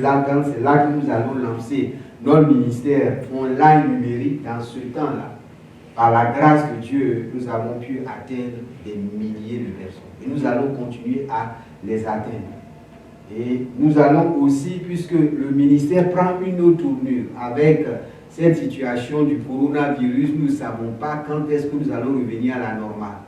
là-dedans, c'est là que nous allons lancer notre ministère online numérique dans ce temps-là. Par la grâce de Dieu, nous avons pu atteindre des milliers de personnes. Et nous allons continuer à les atteindre. Et nous allons aussi, puisque le ministère prend une autre tournure avec cette situation du coronavirus, nous ne savons pas quand est-ce que nous allons revenir à la normale.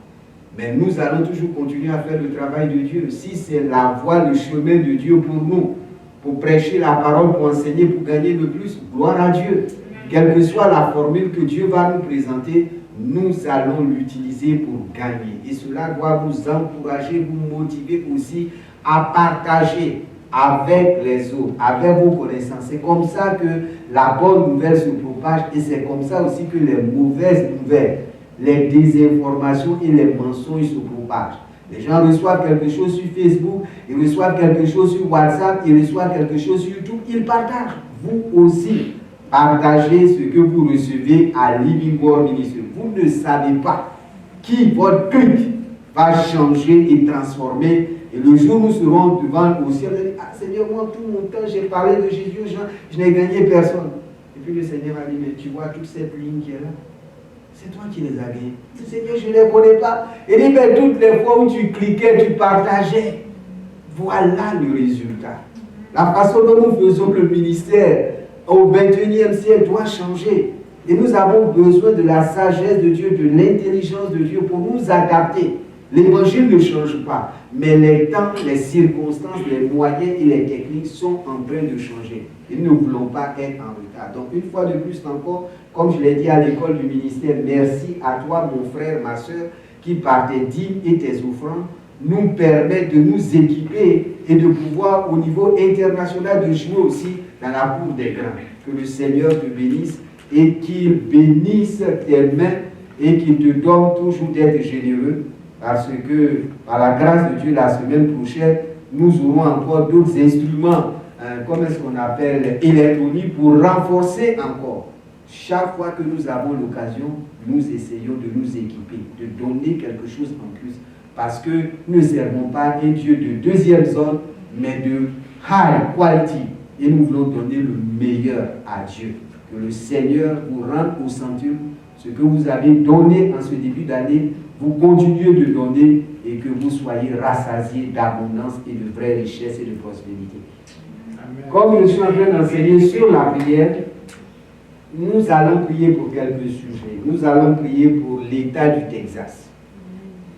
Mais nous allons toujours continuer à faire le travail de Dieu. Si c'est la voie, le chemin de Dieu pour nous, pour prêcher la parole, pour enseigner, pour gagner le plus, gloire à Dieu. Quelle que soit la formule que Dieu va nous présenter, nous allons l'utiliser pour gagner. Et cela doit vous encourager, vous motiver aussi à partager avec les autres, avec vos connaissances. C'est comme ça que la bonne nouvelle se propage et c'est comme ça aussi que les mauvaises nouvelles, les désinformations et les mensonges se propagent. Les gens reçoivent quelque chose sur Facebook, ils reçoivent quelque chose sur WhatsApp, ils reçoivent quelque chose sur YouTube, ils partagent. Vous aussi, partagez ce que vous recevez à Living Word Ministry. Vous ne savez pas qui votre clic va changer et transformer. Et le jour où nous serons devant au ciel, on va dire, ah Seigneur, moi tout mon temps j'ai parlé de Jésus aux gens, je n'ai gagné personne. Et puis le Seigneur a dit, mais tu vois toute cette ligne qui est là, c'est toi qui les as gagnés. Le Seigneur, je ne les connais pas. Et dit, mais toutes les fois où tu cliquais, tu partageais. Voilà le résultat. La façon dont nous faisons le ministère au 21e siècle doit changer. Et nous avons besoin de la sagesse de Dieu, de l'intelligence de Dieu pour nous adapter. L'évangile ne change pas, mais les temps, les circonstances, les moyens et les techniques sont en train de changer. Et nous ne voulons pas être en retard. Donc une fois de plus encore, comme je l'ai dit à l'école du ministère, merci à toi mon frère, ma soeur, qui par tes dîmes et tes offrandes nous permettent de nous équiper et de pouvoir au niveau international de jouer aussi dans la cour des grands. Que le Seigneur te bénisse et qu'il bénisse tes mains et qu'il te donne toujours d'être généreux parce que par la grâce de Dieu la semaine prochaine nous aurons encore d'autres instruments comment est-ce qu'on appelle électroniques pour renforcer encore. Chaque fois que nous avons l'occasion, nous essayons de nous équiper, de donner quelque chose en plus parce que nous ne servons pas un Dieu de deuxième zone mais de high quality et nous voulons donner le meilleur à Dieu. Que le Seigneur vous rende au centuple ce que vous avez donné en ce début d'année, vous continuez de donner et que vous soyez rassasiés d'abondance et de vraie richesse et de prospérité. Amen. Comme je suis en train d'enseigner sur la prière, nous allons prier pour quelques sujets. Nous allons prier pour l'État du Texas.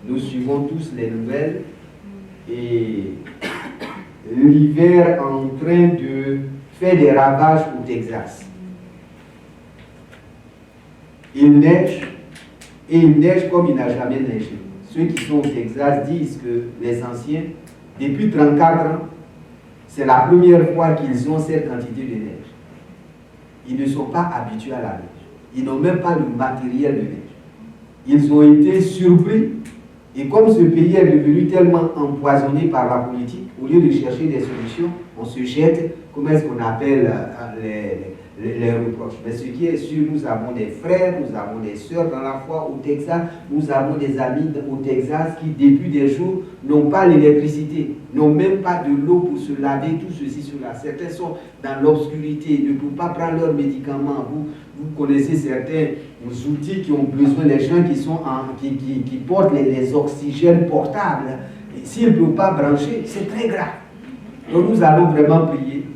Nous suivons tous les nouvelles et l'hiver est en train de faire des ravages au Texas. Il neige, et il neige comme il n'a jamais neigé. Ceux qui sont au Texas disent que les anciens, depuis 34 ans, c'est la première fois qu'ils ont cette quantité de neige. Ils ne sont pas habitués à la neige. Ils n'ont même pas le matériel de neige. Ils ont été surpris, et comme ce pays est devenu tellement empoisonné par la politique, au lieu de chercher des solutions, on se jette, comment est-ce qu'on appelle les reproches. Mais ce qui est sûr, nous avons des frères, nous avons des sœurs dans la foi au Texas, nous avons des amis au Texas qui, depuis des jours, n'ont pas l'électricité, n'ont même pas de l'eau pour se laver, tout ceci, cela. Certains sont dans l'obscurité, ne peuvent pas prendre leurs médicaments. Vous connaissez certains outils qui ont besoin, les gens qui portent les oxygènes portables. S'ils ne peuvent pas brancher, c'est très grave. Donc nous allons vraiment prier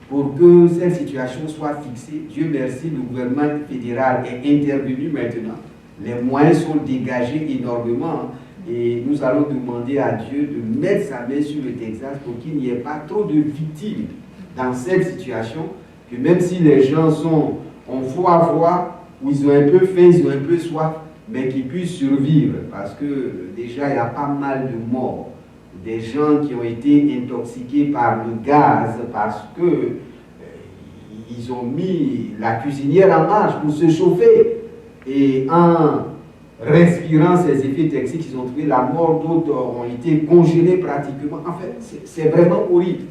pour que cette situation soit fixée. Dieu merci, le gouvernement fédéral est intervenu maintenant. Les moyens sont dégagés énormément et nous allons demander à Dieu de mettre sa main sur le Texas pour qu'il n'y ait pas trop de victimes dans cette situation, que même si les gens ont froid, ou ils ont un peu faim, ils ont un peu soif, mais qu'ils puissent survivre parce que déjà il y a pas mal de morts. Des gens qui ont été intoxiqués par le gaz parce que ils ont mis la cuisinière en marche pour se chauffer et en respirant ces effets toxiques, ils ont trouvé la mort, d'autres ont été congelés pratiquement. En fait, c'est vraiment horrible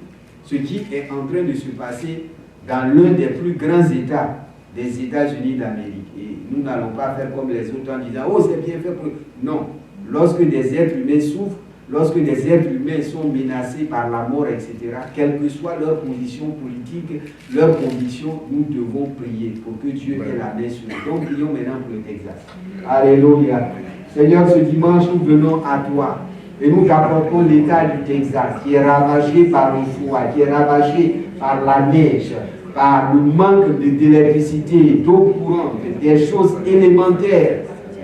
ce qui est en train de se passer dans l'un des plus grands États des États-Unis d'Amérique. Et nous n'allons pas faire comme les autres en disant « Oh, c'est bien fait pour... » Non. Lorsque des êtres humains souffrent, lorsque des êtres humains sont menacés par la mort, etc., quelle que soit leur condition politique, leur condition, nous devons prier pour que Dieu ait la main sur nous. Donc, prions maintenant pour le Texas. Alléluia. Seigneur, ce dimanche, nous venons à toi et nous t'apportons l'état du Texas qui est ravagé par le froid, qui est ravagé par la neige, par le manque d'électricité, d'eau courante, des choses élémentaires.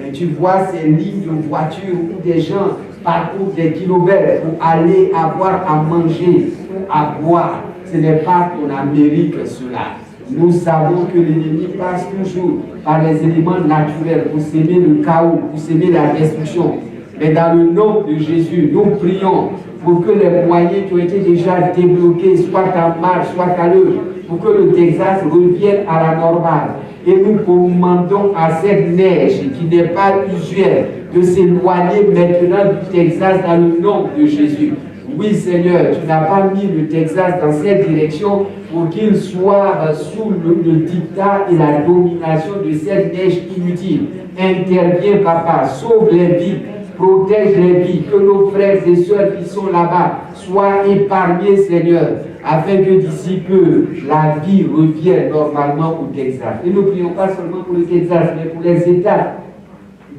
Et tu vois ces lignes de voitures où des gens parcourent des kilomètres pour aller avoir à manger, à boire. Ce n'est pas ton Amérique cela. Nous savons que l'ennemi passe toujours par les éléments naturels pour s'aimer le chaos, pour s'aimer la destruction. Mais dans le nom de Jésus, nous prions pour que les moyens qui ont été déjà débloqués soient en marche, soient à l'œuvre, pour que le Texas revienne à la normale. Et nous commandons à cette neige qui n'est pas usuelle de s'éloigner maintenant du Texas dans le nom de Jésus. Oui, Seigneur, tu n'as pas mis le Texas dans cette direction pour qu'il soit sous le dictat et la domination de cette neige inutile. Interviens, Papa, sauve les vies, protège les vies, que nos frères et sœurs qui sont là-bas soient épargnés, Seigneur, afin que d'ici peu, la vie revienne normalement au Texas. Et nous prions pas seulement pour le Texas, mais pour les États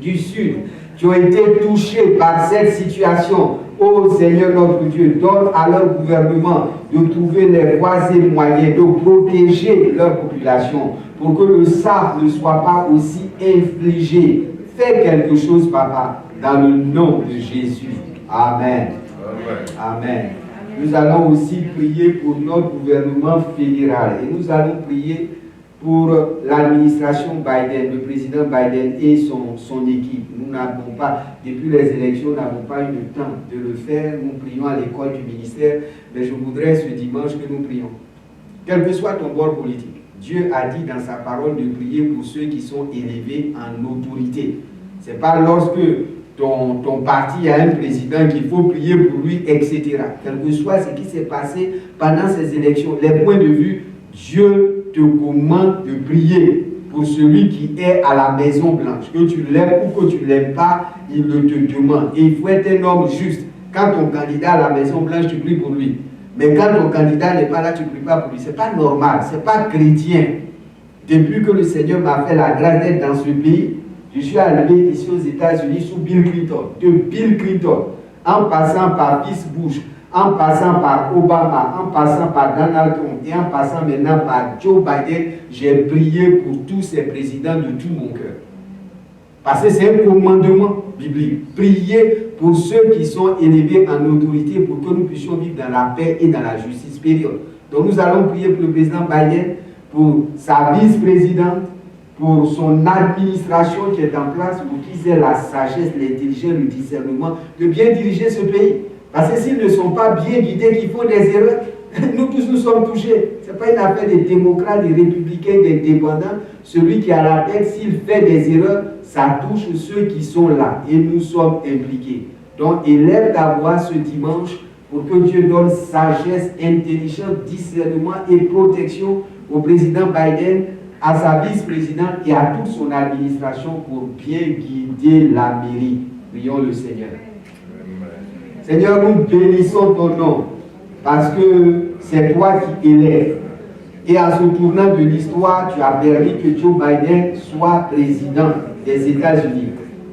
du Sud qui ont été touchés par cette situation. Ô Seigneur notre Dieu, donne à leur gouvernement de trouver les voies et moyens de protéger leur population pour que le sable ne soit pas aussi infligé. Fais quelque chose, Papa, dans le nom de Jésus. Amen. Amen. Nous allons aussi prier pour notre gouvernement fédéral et nous allons prier pour l'administration Biden, le président Biden et son équipe. Nous n'avons pas, depuis les élections, nous n'avons pas eu le temps de le faire. Nous prions à l'école du ministère, mais je voudrais ce dimanche que nous prions. Quel que soit ton bord politique, Dieu a dit dans sa parole de prier pour ceux qui sont élevés en autorité. Ce n'est pas lorsque ton parti a un président qu'il faut prier pour lui, etc. Quel que soit ce qui s'est passé pendant ces élections, les points de vue, Dieu te commande de prier pour celui qui est à la Maison Blanche. Que tu l'aimes ou que tu ne l'aimes pas, il le te demande. Et il faut être un homme juste. Quand ton candidat à la Maison Blanche, tu pries pour lui. Mais quand ton candidat n'est pas là, tu ne pries pas pour lui. Ce n'est pas normal, ce n'est pas chrétien. Depuis que le Seigneur m'a fait la grâce d'être dans ce pays, je suis arrivé ici aux États-Unis sous Bill Clinton. De Bill Clinton, en passant par Fils Bush, en passant par Obama, en passant par Donald Trump et en passant maintenant par Joe Biden, j'ai prié pour tous ces présidents de tout mon cœur. Parce que c'est un commandement biblique. Prier pour ceux qui sont élevés en autorité pour que nous puissions vivre dans la paix et dans la justice période. Donc nous allons prier pour le président Biden, pour sa vice-présidente, pour son administration qui est en place, pour qu'ils aient la sagesse, l'intelligence, le discernement de bien diriger ce pays. Parce que s'ils ne sont pas bien guidés, qu'ils font des erreurs, nous tous nous sommes touchés. Ce n'est pas une affaire des démocrates, des républicains, des indépendants. Celui qui a la tête, s'il fait des erreurs, ça touche ceux qui sont là. Et nous sommes impliqués. Donc élève ta voix ce dimanche pour que Dieu donne sagesse, intelligence, discernement et protection au président Biden, à sa vice-présidente et à toute son administration pour bien guider l'Amérique. Prions le Seigneur. Seigneur, nous bénissons ton nom parce que c'est toi qui élèves. Et à ce tournant de l'histoire, tu as permis que Joe Biden soit président des États-Unis,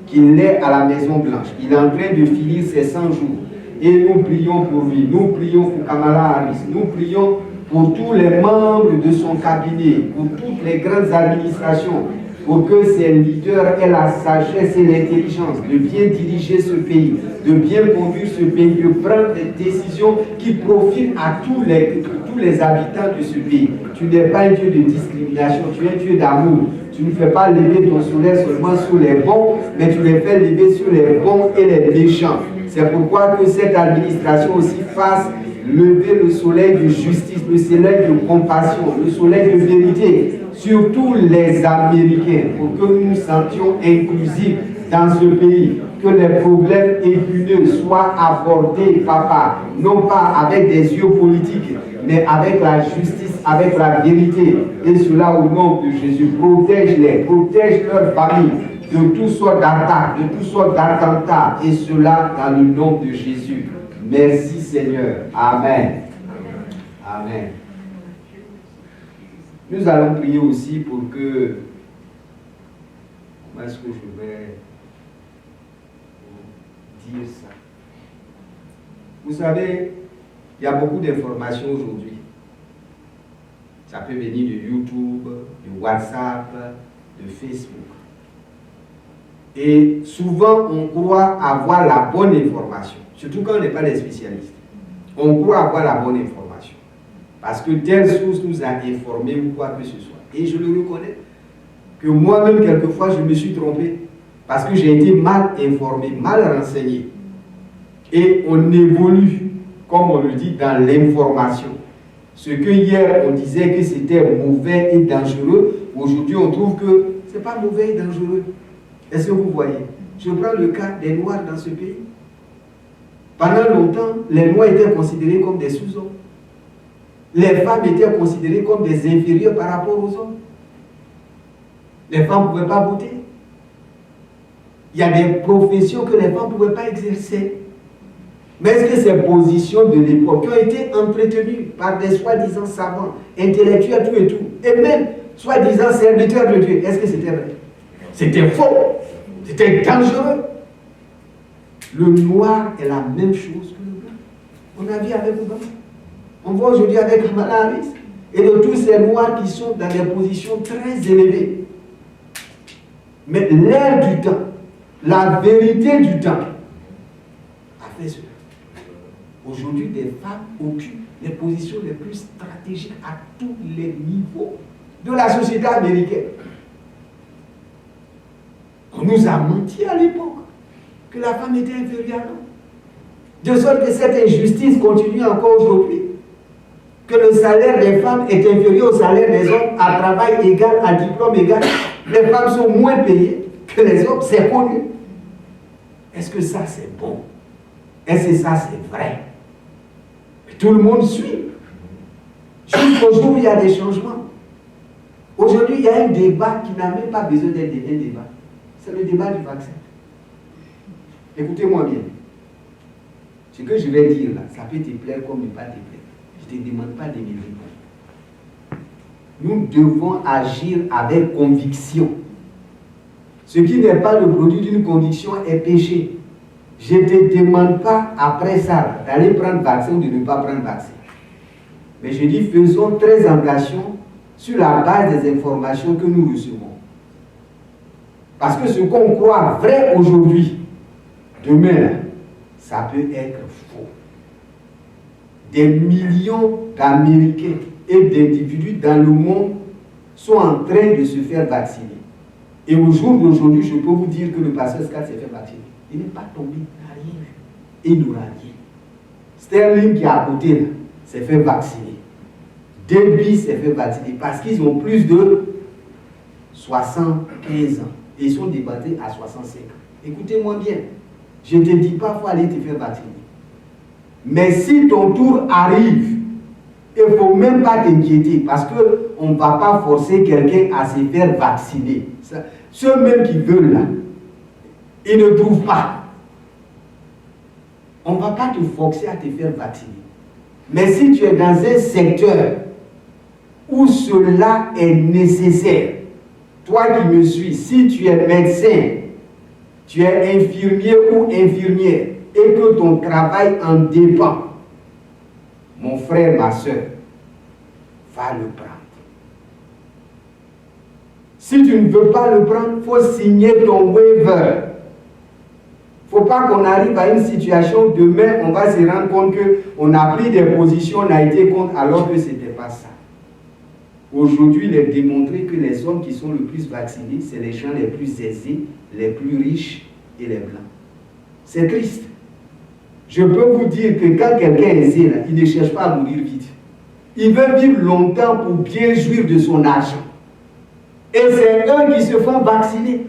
qu'il est à la Maison Blanche. Il est en train de finir ses 100 jours. Et nous prions pour lui. Nous prions pour Kamala Harris. Nous prions pour tous les membres de son cabinet, pour toutes les grandes administrations, pour que ces leaders aient la sagesse et l'intelligence de bien diriger ce pays, de bien conduire ce pays, de prendre des décisions qui profitent à tous les habitants de ce pays. Tu n'es pas un Dieu de discrimination, tu es un Dieu d'amour. Tu ne fais pas lever ton soleil seulement sur les bons, mais tu les fais lever sur les bons et les méchants. C'est pourquoi que cette administration aussi fasse lever le soleil de justice, le soleil de compassion, le soleil de vérité sur tous les Américains pour que nous nous sentions inclusifs dans ce pays, que les problèmes épineux soient abordés, Papa, non pas avec des yeux politiques, mais avec la justice, avec la vérité. Et cela au nom de Jésus. Protège-les, protège leur famille. de toutes sortes d'attaques, de toutes sortes d'attentats, et cela dans le nom de Jésus. Merci Seigneur. Amen. Amen. Nous allons prier aussi pour que... Comment est-ce que je vais dire ça? Vous savez, il y a beaucoup d'informations aujourd'hui. Ça peut venir de YouTube, de WhatsApp, de Facebook. Et souvent, on croit avoir la bonne information, surtout quand on n'est pas des spécialistes. On croit avoir la bonne information. Parce que telle source nous a informés ou quoi que ce soit. Et je le reconnais, que moi-même, quelquefois, je me suis trompé. Parce que j'ai été mal informé, mal renseigné. Et on évolue, comme on le dit, dans l'information. Ce que hier, on disait que c'était mauvais et dangereux, aujourd'hui, on trouve que ce n'est pas mauvais et dangereux. Est-ce que vous voyez? Je prends le cas des Noirs dans ce pays. Pendant longtemps, les Noirs étaient considérés comme des sous-hommes. Les femmes étaient considérées comme des inférieurs par rapport aux hommes. Les femmes ne pouvaient pas voter. Il y a des professions que les femmes ne pouvaient pas exercer. Mais est-ce que ces positions de l'époque qui ont été entretenues par des soi-disant savants, intellectuels, tout et tout, et même soi-disant serviteurs de Dieu, est-ce que c'était vrai? C'était faux. C'était dangereux. Le noir est la même chose que le blanc. On a vu avec Obama. On voit aujourd'hui avec Kamala Harris. Et de tous ces noirs qui sont dans des positions très élevées. Mais l'air du temps, la vérité du temps, a fait cela. Aujourd'hui, des femmes occupent les positions les plus stratégiques à tous les niveaux de la société américaine. On nous a menti à l'époque que la femme était inférieure à l'homme. De sorte que cette injustice continue encore aujourd'hui. Que le salaire des femmes est inférieur au salaire des hommes à travail égal, à diplôme égal. Les femmes sont moins payées que les hommes, c'est connu. Est-ce que ça c'est bon? Est-ce que ça c'est vrai? Mais tout le monde suit. Jusqu'au jour où il y a des changements. Aujourd'hui, il y a un débat qui n'a même pas besoin d'être un débat. C'est le débat du vaccin. Écoutez-moi bien. Ce que je vais dire là, ça peut te plaire comme ne pas te plaire. Je ne te demande pas de me répondre. Nous devons agir avec conviction. Ce qui n'est pas le produit d'une conviction est péché. Je ne te demande pas après ça d'aller prendre vaccin ou de ne pas prendre vaccin. Mais je dis faisons très attention sur la base des informations que nous recevons. Parce que ce qu'on croit vrai aujourd'hui, demain, ça peut être faux. Des millions d'Américains et d'individus dans le monde sont en train de se faire vacciner. Et au jour d'aujourd'hui, je peux vous dire que le pasteur Scott s'est fait vacciner. Il n'est pas tombé, il n'a rien vu. Il n'aura rien. Sterling qui est à côté là, s'est fait vacciner. Debbie s'est fait vacciner parce qu'ils ont plus de 75 ans. Et ils sont débattus à 65 ans. Écoutez-moi bien. Je ne te dis pas qu'il faut aller te faire vacciner. Mais si ton tour arrive, il ne faut même pas t'inquiéter parce qu'on ne va pas forcer quelqu'un à se faire vacciner. Ceux même qui veulent là, ils ne trouvent pas. On ne va pas te forcer à te faire vacciner. Mais si tu es dans un secteur où cela est nécessaire, toi qui me suis, si tu es médecin, tu es infirmier ou infirmière, et que ton travail en dépend, mon frère, ma soeur, va le prendre. Si tu ne veux pas le prendre, il faut signer ton waiver. Il ne faut pas qu'on arrive à une situation, demain, on va se rendre compte qu'on a pris des positions, on a été contre, alors que ce n'était pas ça. Aujourd'hui, il est démontré que les hommes qui sont le plus vaccinés, c'est les gens les plus aisés, les plus riches et les blancs. C'est triste. Je peux vous dire que quand quelqu'un est aisé, là, il ne cherche pas à mourir vite. Il veut vivre longtemps pour bien jouir de son argent. Et c'est eux qui se font vacciner.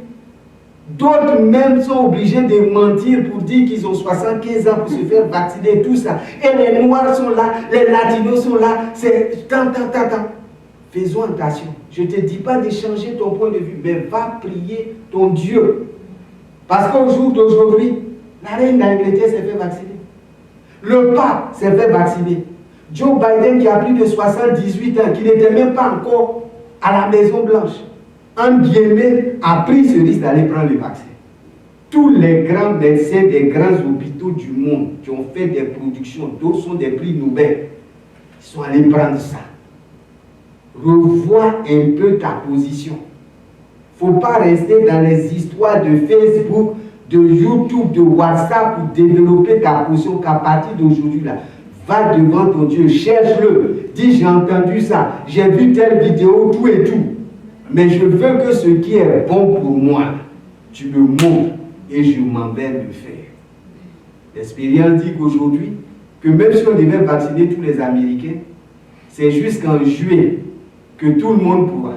D'autres même sont obligés de mentir pour dire qu'ils ont 75 ans pour se faire vacciner, tout ça. Et les Noirs sont là, les Latinos sont là, c'est tant. Faisons attention. Je ne te dis pas de changer ton point de vue, mais va prier ton Dieu. Parce qu'au jour d'aujourd'hui, la reine d'Angleterre s'est fait vacciner. Le pape s'est fait vacciner. Joe Biden, qui a plus de 78 ans, qui n'était même pas encore à la Maison Blanche, en guillemets, a pris ce risque d'aller prendre le vaccin. Tous les grands médecins des grands hôpitaux du monde qui ont fait des productions, d'autres sont des prix Nobel, ils sont allés prendre ça. Revois un peu ta position. Il ne faut pas rester dans les histoires de Facebook, de YouTube, de WhatsApp pour développer ta position qu'à partir d'aujourd'hui là. Va devant ton Dieu, cherche-le. Dis, j'ai entendu ça, j'ai vu telle vidéo, tout et tout. Mais je veux que ce qui est bon pour moi, tu me montres et je m'en vais le faire. L'expérience dit qu'aujourd'hui, que même si on devait vacciner tous les Américains, c'est jusqu'en juillet que tout le monde pourra.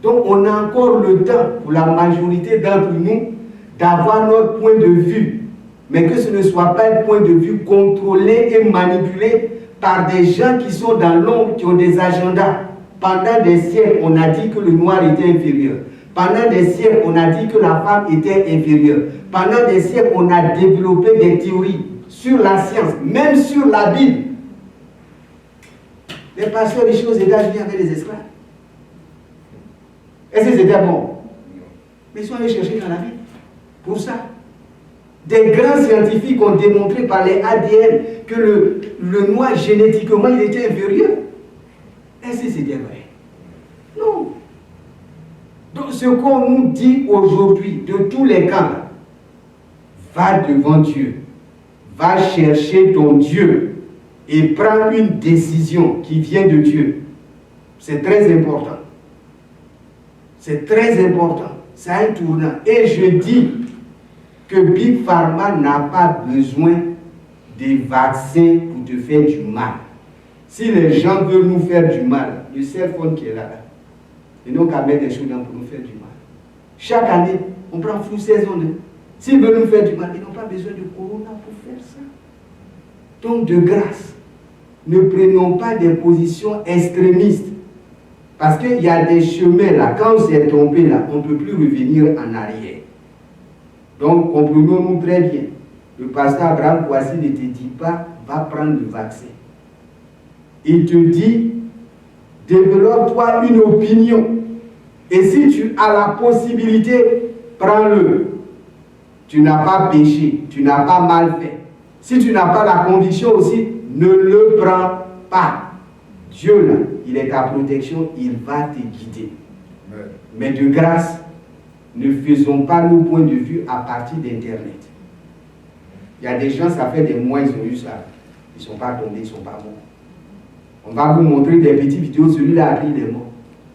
Donc on a encore le temps pour la majorité d'entre nous d'avoir notre point de vue, mais que ce ne soit pas un point de vue contrôlé et manipulé par des gens qui sont dans l'ombre, qui ont des agendas. Pendant des siècles, on a dit que le noir était inférieur. Pendant des siècles, on a dit que la femme était inférieure. Pendant des siècles, on a développé des théories sur la science, même sur la Bible. Les pasteurs ici aux États-Unis avaient des esclaves. Est-ce que c'était bon? Mais ils sont allés chercher dans la Bible. Pour ça. Des grands scientifiques ont démontré par les ADN que le noir, génétiquement, il était inférieur. Est-ce que c'était vrai? Non. Donc, ce qu'on nous dit aujourd'hui, de tous les camps, va devant Dieu. Va chercher ton Dieu et prends une décision qui vient de Dieu. C'est très important. C'est très important. C'est un tournant. Et je dis que Big Pharma n'a pas besoin des vaccins pour te faire du mal. Si les gens veulent nous faire du mal, le cell phone qui est là, ils n'ont qu'à mettre des choses dans pour nous faire du mal. Chaque année, on prend flou saison. S'ils veulent nous faire du mal, ils n'ont pas besoin de corona pour faire ça. Donc, de grâce, ne prenons pas des positions extrémistes. Parce qu'il y a des chemins là, quand on s'est trompé là, on ne peut plus revenir en arrière. Donc, comprenons-nous très bien. Le pasteur Abraham Kouassi ne te dit pas, va prendre le vaccin. Il te dit, développe-toi une opinion. Et si tu as la possibilité, prends-le. Tu n'as pas péché, tu n'as pas mal fait. Si tu n'as pas la conviction aussi, ne le prends pas. Dieu, là, il est ta protection, il va te guider. Mais de grâce, ne faisons pas nos points de vue à partir d'Internet. Il y a des gens, ça fait des mois, ils ont eu ça. Ils ne sont pas tombés, ils ne sont pas morts. On va vous montrer des petites vidéos, celui-là a pris les morts.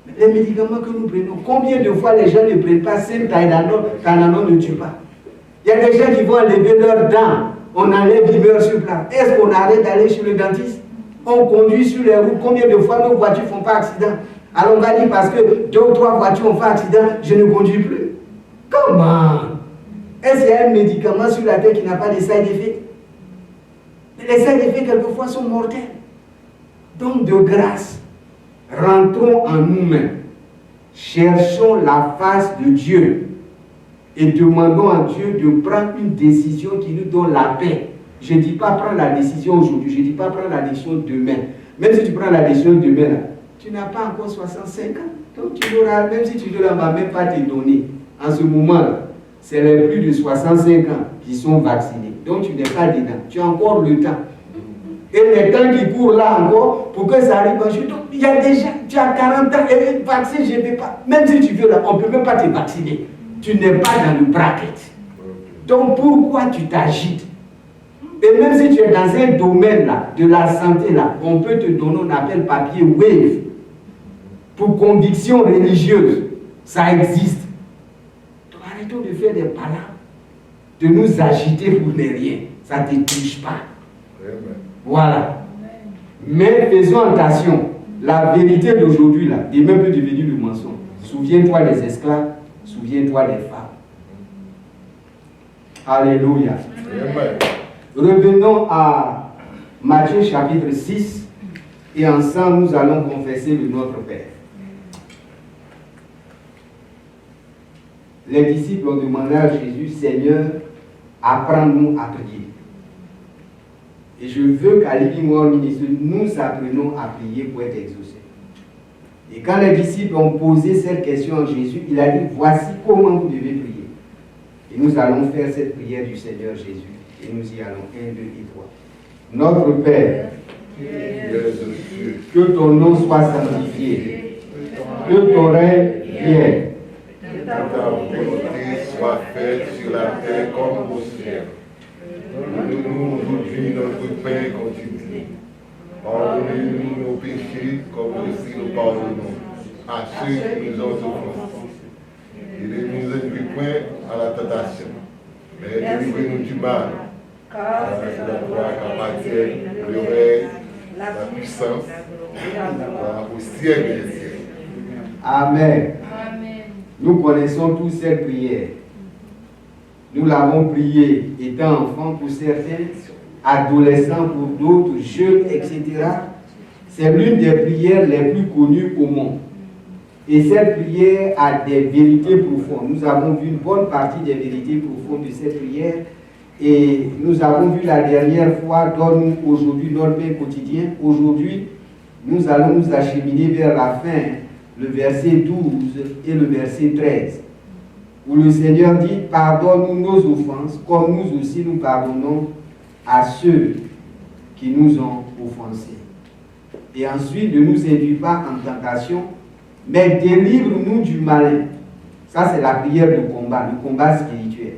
Mais les médicaments que nous prenons, combien de fois les gens ne prennent pas Tylenol ne tue pas. Il y a des gens qui vont enlever leurs dents, on enlève l'humeur sur place. Est-ce qu'on arrête d'aller chez le dentiste? On conduit sur les routes, combien de fois nos voitures ne font pas accident? Alors on va dire parce que 2 ou 3 voitures ont fait accident, je ne conduis plus. Comment? Est-ce qu'il y a un médicament sur la terre qui n'a pas de side effects? Les side effects quelquefois sont mortels. Donc de grâce, rentrons en nous-mêmes, cherchons la face de Dieu et demandons à Dieu de prendre une décision qui nous donne la paix. Je ne dis pas prendre la décision aujourd'hui, je ne dis pas prendre la décision demain. Même si tu prends la décision demain, là, tu n'as pas encore 65 ans. Donc tu l'auras, même si tu ne l'as même pas te donner. En ce moment-là, c'est les plus de 65 ans qui sont vaccinés. Donc tu n'es pas dedans. Tu as encore le temps. Et les temps qui courent là encore, pour que ça arrive un jour. Donc il y a déjà, tu as 40 ans, et vaccin, je ne vais pas. Même si tu veux là, on ne peut même pas te vacciner. Tu n'es pas dans le bracket. Donc pourquoi tu t'agites? Et même si tu es dans un domaine là, de la santé là, on peut te donner, on appelle papier WAVE. Pour conviction religieuse, ça existe. Donc arrêtons de faire des palabres, de nous agiter pour ne rien. Ça ne te touche pas. Voilà. Mais faisons attention. La vérité d'aujourd'hui là, demain peut devenir le mensonge. Souviens-toi des esclaves, souviens-toi des femmes. Alléluia. Amen. Revenons à Matthieu chapitre 6 et ensemble nous allons confesser le Notre Père. les disciples ont demandé à Jésus, Seigneur, apprends-nous à prier. Et je veux qu'à Living Word Ministry, nous apprenons à prier pour être exaucés. Et quand les disciples ont posé cette question à Jésus, il a dit, voici comment vous devez prier. Et nous allons faire cette prière du Seigneur Jésus. Et nous y allons. 1, 2 et 3. Notre Père, que ton nom soit sanctifié, que ton règne vienne, que ta volonté soit faite sur la terre comme au ciel. Donne-nous aujourd'hui notre pain quotidien. Pardonnez-nous nos péchés comme aussi nous pardonnons à ceux qui nous ont offensés. Et ne nous induis point à la tentation, mais délivrez-nous du mal. Car c'est la toi qu'appartient le règne, la puissance, la gloire au siècle des siècles. Amen. Nous connaissons tous cette prière. Nous l'avons priée étant enfants pour certains, adolescents pour d'autres, jeunes, etc. C'est l'une des prières les plus connues au monde. Et cette prière a des vérités profondes. Nous avons vu une bonne partie des vérités profondes de cette prière. Et nous avons vu la dernière fois, donne-nous aujourd'hui notre pain quotidien. Aujourd'hui, nous allons nous acheminer vers la fin, le verset 12 et le verset 13, où le Seigneur dit, pardonne-nous nos offenses, comme nous aussi nous pardonnons à ceux qui nous ont offensés. Et ensuite, ne nous induis pas en tentation, mais délivre-nous du malin. Ça, c'est la prière de combat, le combat spirituel.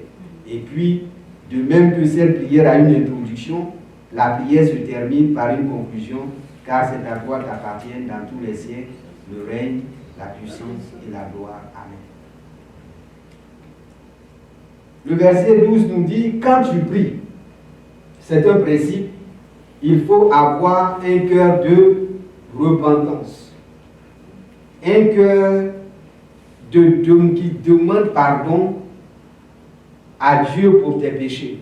Et puis, de même que cette prière a une introduction, la prière se termine par une conclusion, car c'est à toi qu'appartiennent dans tous les siècles le règne, la puissance et la gloire. Amen. Le verset 12 nous dit, quand tu pries, c'est un principe, il faut avoir un cœur de repentance. Un cœur qui demande pardon à Dieu pour tes péchés.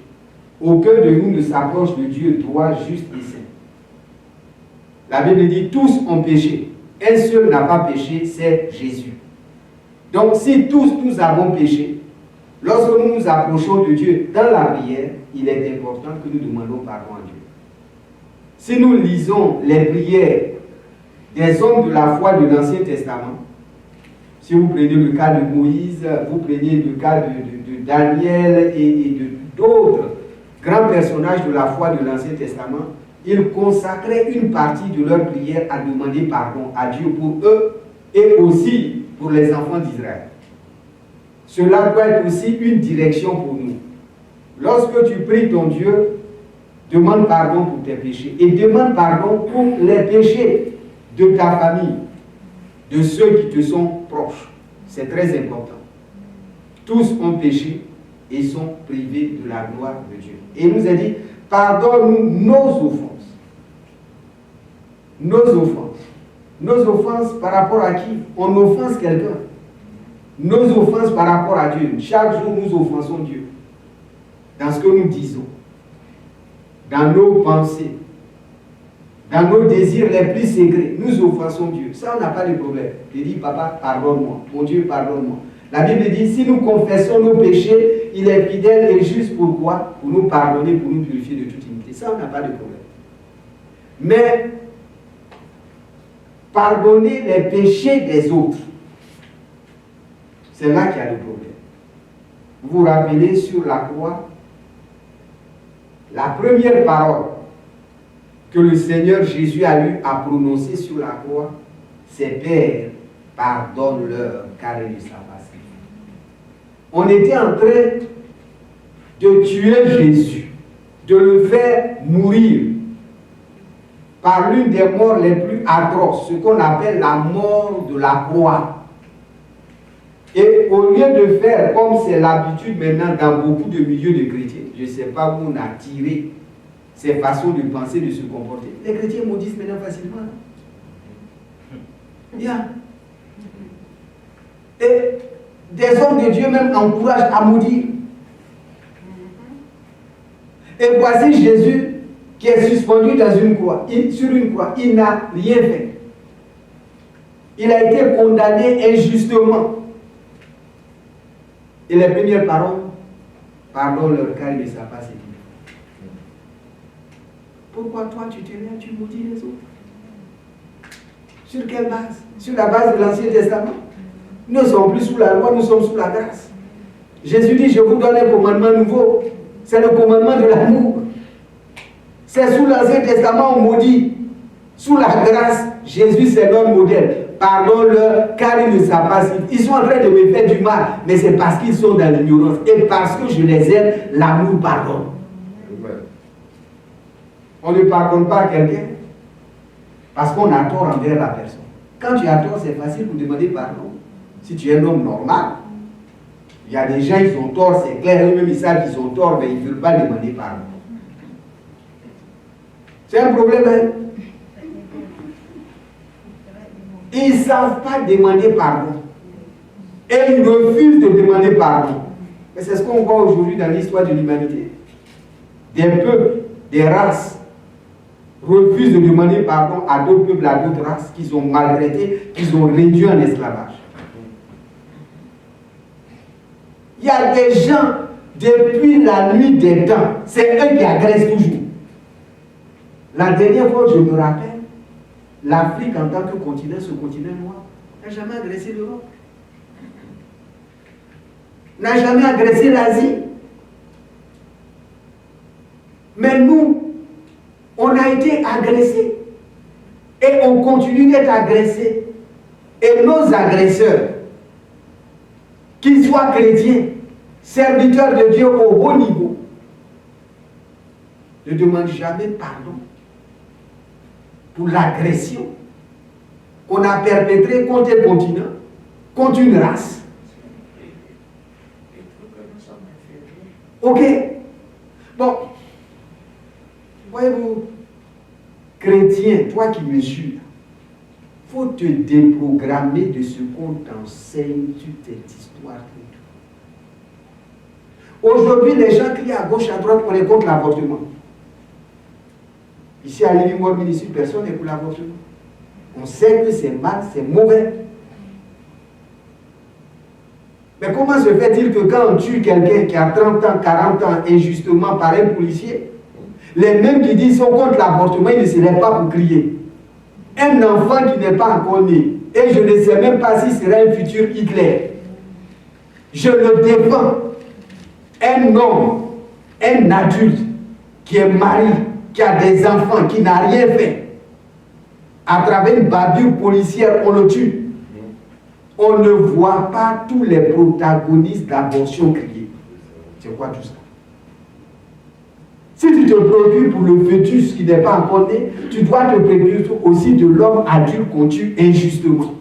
Aucun de nous ne s'approche de Dieu droit, juste et saint. La Bible dit, tous ont péché. Un seul n'a pas péché, c'est Jésus. Donc si tous nous avons péché, lorsque nous nous approchons de Dieu dans la prière, il est important que nous demandons pardon à Dieu. Si nous lisons les prières des hommes de la foi de l'Ancien Testament, si vous prenez le cas de Moïse, vous prenez le cas de Daniel et de d'autres grands personnages de la foi de l'Ancien Testament, ils consacraient une partie de leur prière à demander pardon à Dieu pour eux et aussi pour les enfants d'Israël. Cela doit être aussi une direction pour nous. Lorsque tu pries ton Dieu, demande pardon pour tes péchés et demande pardon pour les péchés de ta famille, de ceux qui te sont proches. C'est très important. Tous ont péché et sont privés de la gloire de Dieu. Et il nous a dit, pardonne-nous nos offenses. Nos offenses. Nos offenses par rapport à qui? On offense quelqu'un. Nos offenses par rapport à Dieu. Chaque jour, nous offensons Dieu. Dans ce que nous disons. Dans nos pensées. Dans nos désirs les plus secrets. Nous offensons Dieu. Ça, on n'a pas de problème. Je dis, papa, pardonne-moi. Mon Dieu, pardonne-moi. La Bible dit, si nous confessons nos péchés, il est fidèle et juste pour quoi? Pour nous pardonner, pour nous purifier de toute iniquité. Ça, on n'a pas de problème. Mais, pardonner les péchés des autres, c'est là qu'il y a le problème. Vous vous rappelez sur la croix, la première parole que le Seigneur Jésus a eu à prononcer sur la croix, c'est Père, pardonne-leur, car ils ne savent pas ce qu'ils font. On était en train de tuer Jésus, de le faire mourir par l'une des morts les plus atroces, ce qu'on appelle la mort de la croix. Et au lieu de faire comme c'est l'habitude maintenant dans beaucoup de milieux de chrétiens, je ne sais pas où on a tiré ces façons de penser, de se comporter. Les chrétiens maudissent maintenant facilement. Bien. Et des hommes de Dieu même encouragent à maudire. Et voici Jésus qui est suspendu dans une croix, sur une croix. Il n'a rien fait. Il a été condamné injustement. Et les premières paroles, pardon leur car ils ne savent pas ce qu'ils font. Pourquoi toi tu te lèves, tu maudis les autres? Sur quelle base? Sur la base de l'Ancien Testament. Nous ne sommes plus sous la loi, nous sommes sous la grâce. Jésus dit, je vous donne un commandement nouveau. C'est le commandement de l'amour. C'est sous l'Ancien Testament on maudit. Sous la grâce, Jésus c'est notre modèle. Pardonne-leur car ils ne savent pas. Ils sont en train de me faire du mal, mais c'est parce qu'ils sont dans l'ignorance. Et parce que je les aime, l'amour pardonne. On ne pardonne pas à quelqu'un parce qu'on a tort envers la personne. Quand tu as tort, c'est facile pour demander pardon. Si tu es un homme normal, il y a des gens, ils ont tort, c'est clair, eux-mêmes ils savent qu'ils ont tort, mais ils ne veulent pas demander pardon. C'est un problème, hein? Ils ne savent pas demander pardon. Et ils refusent de demander pardon. Mais c'est ce qu'on voit aujourd'hui dans l'histoire de l'humanité. Des peuples, des races, refusent de demander pardon à d'autres peuples, à d'autres races qu'ils ont maltraités, qu'ils ont réduits en esclavage. Il y a des gens, depuis la nuit des temps, c'est eux qui agressent toujours. La dernière fois, je me rappelle, l'Afrique en tant que continent, ce continent noir, n'a jamais agressé l'Europe. N'a jamais agressé l'Asie. Mais nous, on a été agressés. Et on continue d'être agressés. Et nos agresseurs, qu'ils soient chrétiens, serviteurs de Dieu au haut niveau, ne demandent jamais pardon pour l'agression qu'on a perpétrée contre un continent, contre une race. Ok? Bon, voyez-vous, chrétien, toi qui me suis, il faut te déprogrammer de ce qu'on t'enseigne sur cette histoire. Aujourd'hui, les gens crient à gauche, à droite, on est contre l'avortement. Ici à Living Ministry, personne n'est pour l'avortement. On sait que c'est mal, c'est mauvais. Mais comment se fait-il que quand on tue quelqu'un qui a 30 ans, 40 ans, injustement par un policier, les mêmes qui disent qu'ils sont contre l'avortement, ils ne se lèvent pas pour crier. Un enfant qui n'est pas encore né, et je ne sais même pas s'il sera un futur Hitler, je le défends. Un homme, un adulte qui est marié, qui a des enfants, qui n'a rien fait, à travers une bavure policière, on le tue. On ne voit pas tous les protagonistes d'abortion crier. C'est quoi tout ça? Si tu te préoccupes pour le fœtus qui n'est pas encore né, tu dois te préoccuper aussi de l'homme adulte qu'on tue injustement.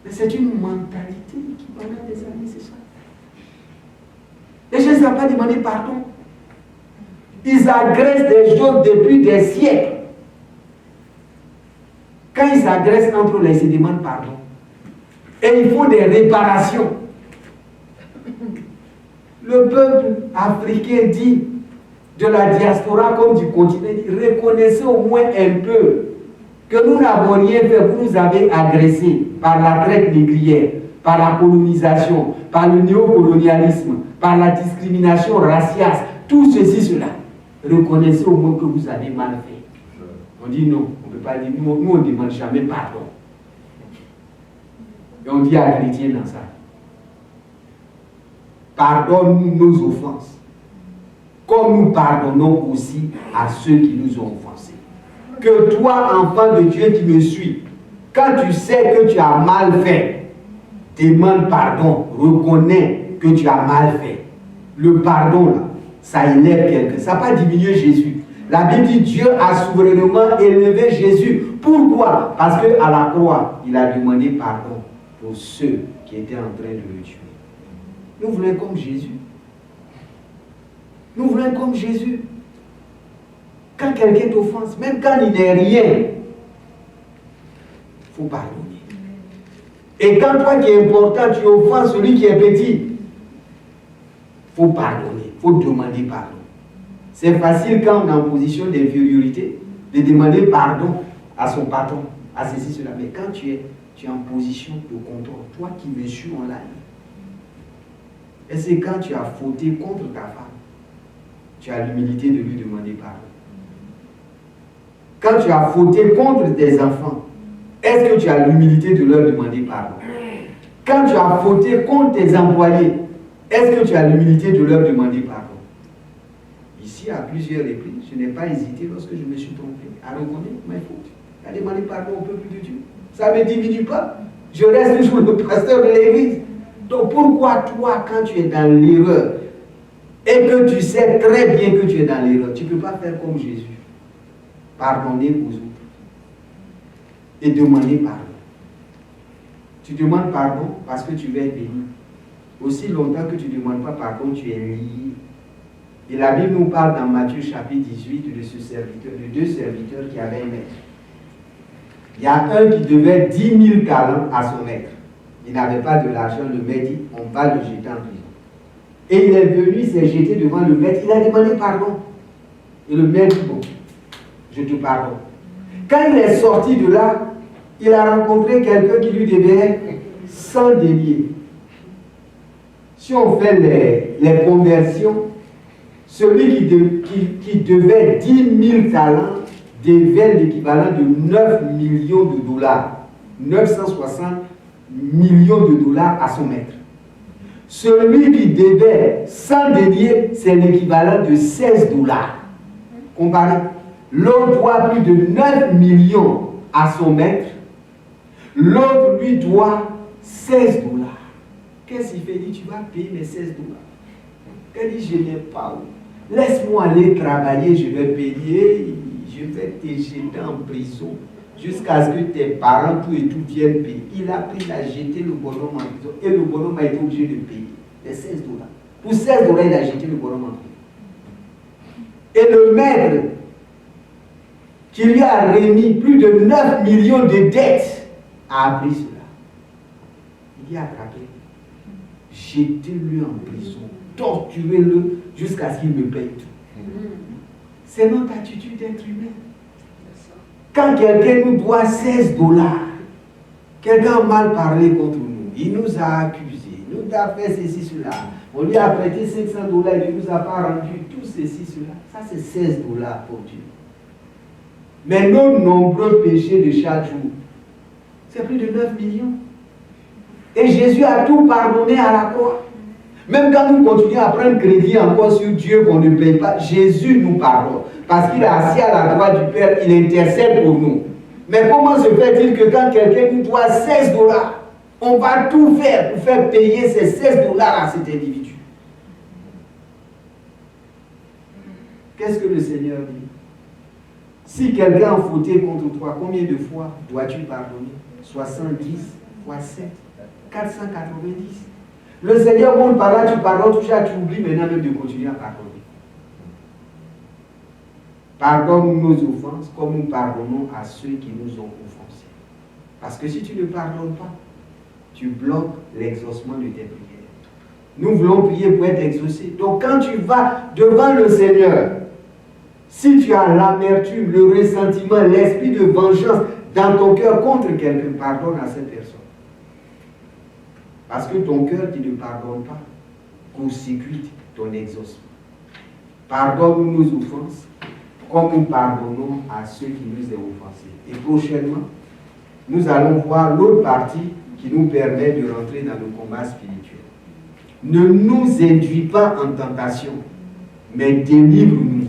Mais c'est une mentalité qui pendant des années, c'est ça. Les gens ne savent pas demander pardon. Ils agressent des choses depuis des siècles. Quand ils agressent entre eux, ils se demandent pardon. Et ils font des réparations. Le peuple africain dit, de la diaspora comme du continent, reconnaissez au moins un peu que nous n'avons rien fait, vous nous avez agressés par la traite négrière, par la colonisation, par le néocolonialisme, par la discrimination raciale, tout ceci, cela. Reconnaissez au moins que vous avez mal fait. On dit non, on ne peut pas dire, nous on ne demande jamais pardon. Et on dit à chrétien dans ça, pardonne-nous nos offenses, comme nous pardonnons aussi à ceux qui nous ont offensés. Que toi, enfant de Dieu qui me suis, quand tu sais que tu as mal fait, demande pardon, reconnais que tu as mal fait. Le pardon, là, ça élève quelqu'un. Ça n'a pas diminué Jésus. La Bible dit Dieu a souverainement élevé Jésus. Pourquoi? Parce qu'à la croix, il a demandé pardon pour ceux qui étaient en train de le tuer. Nous voulons être comme Jésus. Nous voulons être comme Jésus. Quand quelqu'un t'offense, même quand il n'est rien, il faut pardonner. Et quand toi qui es important, tu offenses celui qui est petit, il faut pardonner, il faut demander pardon. C'est facile quand on est en position d'infériorité de demander pardon à son patron, à ceci, cela. Mais quand tu es en position de contrôle, toi qui me suis en ligne, Et c'est quand tu as fauté contre ta femme, tu as l'humilité de lui demander pardon. Quand tu as fauté contre tes enfants, est-ce que tu as l'humilité de leur demander pardon? Quand tu as fauté contre tes employés, est-ce que tu as l'humilité de leur demander pardon? Ici, à plusieurs reprises, je n'ai pas hésité lorsque je me suis trompé à reconnaître mes fautes, à demander pardon au peuple de Dieu. Ça ne me diminue pas. Je reste toujours le pasteur de l'église. Donc pourquoi toi, quand tu es dans l'erreur, et que tu sais très bien que tu es dans l'erreur, tu ne peux pas faire comme Jésus? Pardonner aux autres. Et demander pardon. Tu demandes pardon parce que tu veux être béni. Aussi longtemps que tu ne demandes pas pardon, tu es lié. Et la Bible nous parle dans Matthieu chapitre 18 de ce serviteur, de deux serviteurs qui avaient un maître. Il y a un qui devait 10 000 talents à son maître. Il n'avait pas de l'argent, le maître dit, on va le jeter en prison. Et il est venu, il s'est jeté devant le maître, il a demandé pardon. Et le maître dit, bon, je te pardonne. Quand il est sorti de là, il a rencontré quelqu'un qui lui devait 100 deniers. Si on fait les conversions, celui qui devait 10 000 talents devait l'équivalent de 9 millions de dollars. 960 millions de dollars à son maître. Celui qui devait 100 deniers, c'est l'équivalent de 16 dollars. Comparé. L'autre doit plus de 9 millions à son maître. L'autre lui doit 16 dollars. Qu'est-ce qu'il fait? Il dit, tu vas payer mes 16 dollars. Il dit, je n'ai pas où. Laisse-moi aller travailler, je vais payer, je vais te jeter en prison jusqu'à ce que tes parents, tout et tout viennent payer. Il a pris, il a jeté le bonhomme en prison et le bonhomme a été obligé de payer les 16 dollars. Pour 16 dollars, il a jeté le bonhomme en prison. Et le maître, qui lui a remis plus de 9 millions de dettes, a appris cela. Il dit, attrapez, jetez-le en prison, torturez-le jusqu'à ce qu'il me paye tout. C'est notre attitude d'être humain. Quand quelqu'un nous doit 16 dollars, quelqu'un a mal parlé contre nous, il nous a accusés, il nous a fait ceci, cela, on lui a prêté 500 dollars, il ne nous a pas rendu tout ceci, cela. Ça c'est 16 dollars pour Dieu. Mais nos nombreux péchés de chaque jour, c'est plus de 9 millions. Et Jésus a tout pardonné à la croix. Même quand nous continuons à prendre crédit encore sur Dieu qu'on ne paye pas, Jésus nous pardonne. Parce qu'il est assis à la droite du Père, il intercède pour nous. Mais comment se fait-il que quand quelqu'un nous doit 16 dollars, on va tout faire pour faire payer ces 16 dollars à cet individu? Qu'est-ce que le Seigneur dit? Si quelqu'un a fauté contre toi, combien de fois dois-tu pardonner? 70 fois 7, 490. Le Seigneur montre par là, tu pardonnes, tu oublies maintenant même de continuer à pardonner. Pardonne nos offenses comme nous pardonnons à ceux qui nous ont offensés. Parce que si tu ne pardonnes pas, tu bloques l'exaucement de tes prières. Nous voulons prier pour être exaucés. Donc quand tu vas devant le Seigneur, si tu as l'amertume, le ressentiment, l'esprit de vengeance dans ton cœur contre quelqu'un, pardonne à cette personne. Parce que ton cœur qui ne pardonne pas court-circuite ton exaucement. Pardonne nos offenses comme nous pardonnons à ceux qui nous ont offensés. Et prochainement, nous allons voir l'autre partie qui nous permet de rentrer dans le combat spirituel. Ne nous induis pas en tentation, mais délivre-nous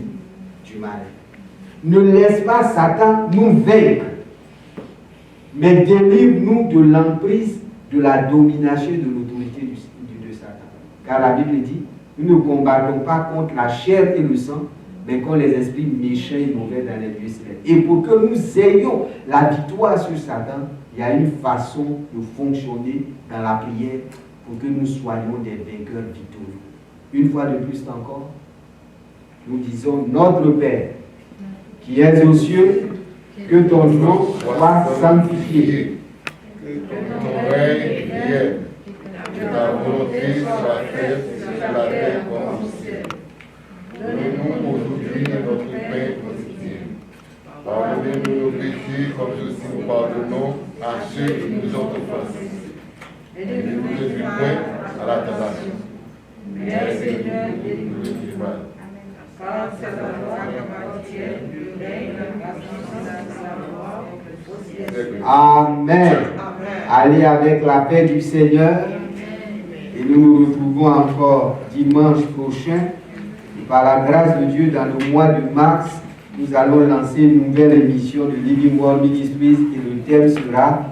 du mal. Ne laisse pas Satan nous vaincre, mais délivre-nous de l'emprise, de la domination et de l'autorité de Satan. Car la Bible dit, nous ne combattons pas contre la chair et le sang, mais contre les esprits méchants et mauvais dans les lieux célestes. Et pour que nous ayons la victoire sur Satan, il y a une façon de fonctionner dans la prière pour que nous soyons des vainqueurs victorieux. Une fois de plus encore, nous disons, notre Père, qui es aux cieux, que ton nom soit sanctifié. Que ton règne vienne, que ta volonté soit faite sur la terre comme au ciel. Donne-nous aujourd'hui notre pain quotidien. Pardonnez-nous nos péchés comme aussi nous pardonnons à ceux qui nous ont offensés. Et ne nous conduis point à la tentation, mais délivre-nous du mal. Car c'est la loi qui appartient, le règne, la puissance, la gloire, Amen. Allez avec la paix du Seigneur. Et nous nous retrouvons encore dimanche prochain. Et par la grâce de Dieu, dans le mois de mars, nous allons lancer une nouvelle émission de Living World Ministries et le thème sera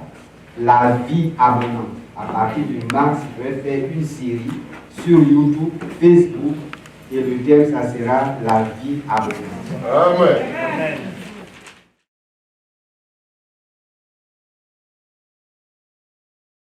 la vie abondante. À partir de mars, je vais faire une série sur YouTube, Facebook et le thème, ça sera la vie abondante. Amen.